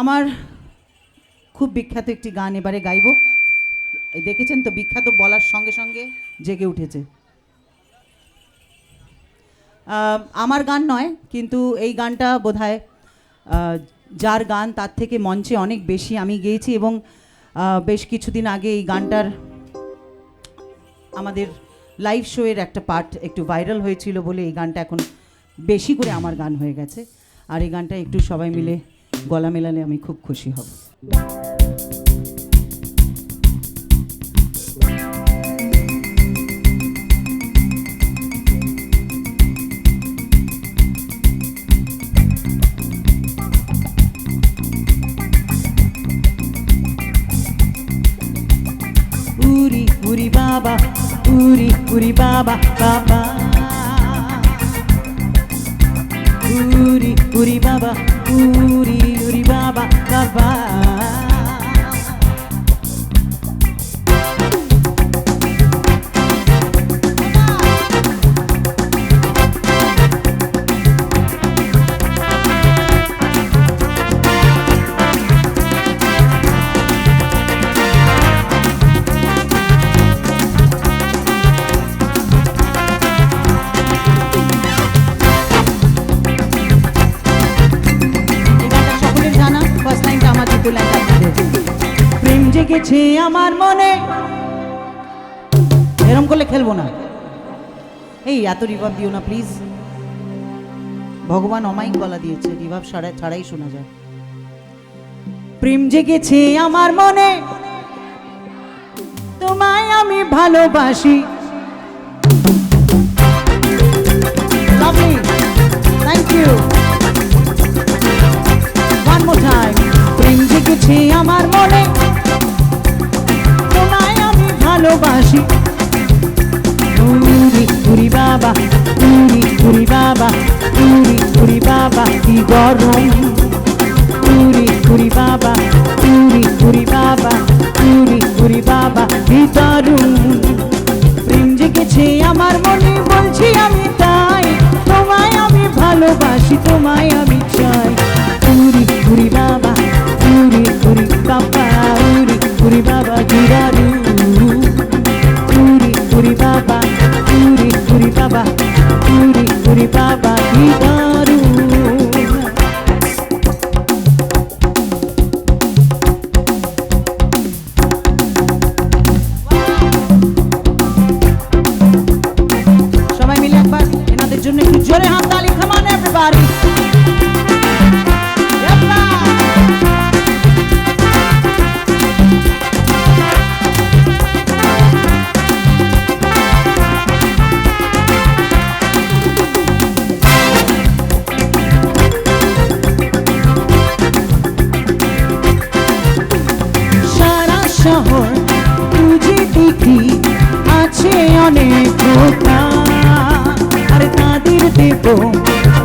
আমার খুব বিখ্যাত একটি গান এবারে গাইব। দেখেছেন তো, বিখ্যাত বলার সঙ্গে সঙ্গে জেগে উঠেছে। আমার গান নয়, কিন্তু এই গানটা বোধহয় যার গান তার থেকে মঞ্চে অনেক বেশি আমি গেয়েছি, এবং বেশ কিছুদিন আগে এই গানটার আমাদের লাইভ শোয়ের একটা পার্ট একটু ভাইরাল হয়েছিল বলে এই গানটা এখন বেশি করে আমার গান হয়ে গেছে। আর এই গানটা একটু সবাই মিলে গলা মেলালে আমি খুব খুশি হব। উরি উরি বাবা, উরি উরি বাবা বাবা, উরি উরি বাবা, উরি উরি বাবা বাবা। প্রেম জেগেছে আমার মনে, এরম করলে খেলবো না। এই এত রিভাব দিও না প্লিজ, ভগবান অমায়িক গলা দিয়েছে, রিভাব ছাড়াই শোনা যায়। প্রেম জেগেছে আমার মনে, তোমায় আমি ভালোবাসি। Lovely, thank you. One more time. প্রেম জেগেছে আমার মনে, তোমায় আমি ভালোবাসি। উরি উরি বাবা, উরি উরি বাবা, উরি উরি বাবা কি গরম। উরি উরি বাবা, উরি উরি বাবা, উরি উরি বাবা কি দারুণ। প্রেম জেগেছে আমার মনে, বলছি আমি তাই, তোমায় আমি ভালোবাসি, তোমায় আমি চাই। উরি উরি বাবা, উরি উরি বাবা, উরি উরি বাবা কি দারুণ। উরি উরি বাবা, উরি উরি বাবা, উরি উরি বাবা কি দারুণ। সবাই মিলে একবার এনাদের জন্য একটু জোরে হাততালি। Come on everybody. শহর খুঁজে দেখি আছে অনেক ধোকা, আর তাদের দেব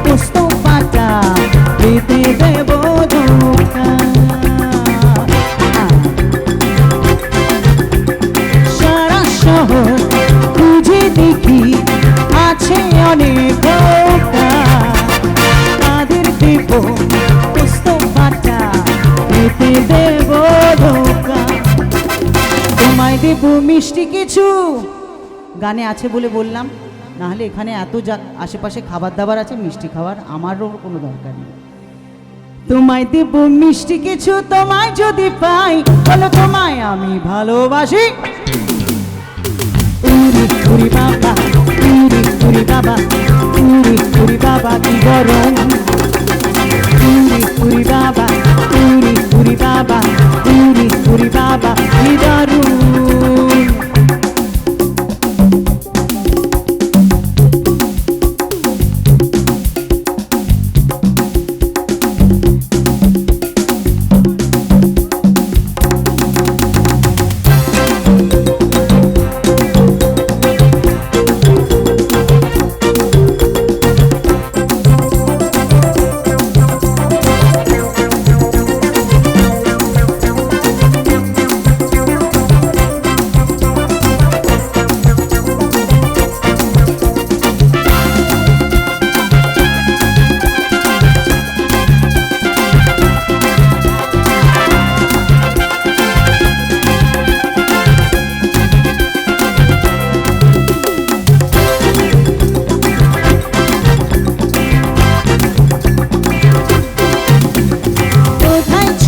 পোস্ত পাতা, পেতে দেব ধোকা। সারা শহর খুঁজে দেখি আছে অনেক ধোকা, তাদের দেব পোস্ত পাতা, পেতে দেব ধোকা। তোমায় দেব মিষ্টি কিছু, গানে আছে বলে বললাম, নাহলে এখানে এত আশেপাশে খাবার দাবার আছে, মিষ্টি খাবার আমারও কোনো দরকার নেই। তোমায় দেব মিষ্টি কিছু, তোমায় যদি পাই বলো তোমায় আমি ভালোবাসি। উরি উরি বাবা, উরি উরি বাবা, উরি উরি বাবা কি গরম। উরি উরি বাবা, উরি উরি বাবা, উরি উরি বাবা কি দারুণ।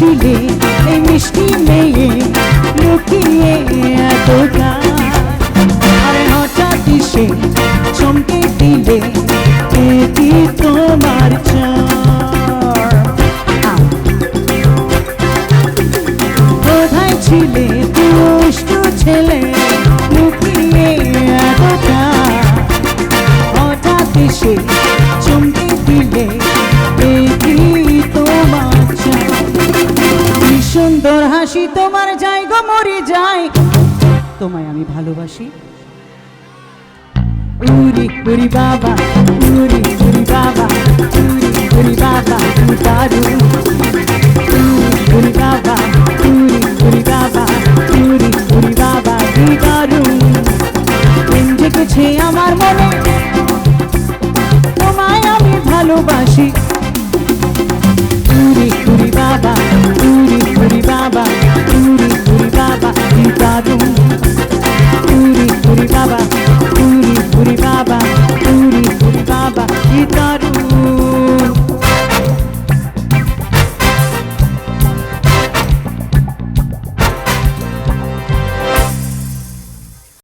ছিলে এই মিষ্টি মেয়ে লুকিয়ে এতটা, আর হঠাৎ সে চমকে দিলে এ কি তোমার চার। কোথায় ছিলে দুষ্টু ছেলে লুকিয়ে এতটা, হঠাৎ সে চমকে দিলে এ কি তোমার চার। কি সুন্দর হাসি তোমার, যাই গো মরে যায়, তোমায় আমি ভালোবাসি। উরি উরি বাবা, উরি উরি বাবা, উরি উরি বাবা কি দারুণ। উরি বাবা, উরি উরি বাবা, উরি উরি বাবা কি দারুণ। প্রেম জেগেছে আমার মনে, তোমায় আমি ভালোবাসি। উরি উরি বাবা, উরি উরি বাবা, উরি উরি বাবা কি দারুণ।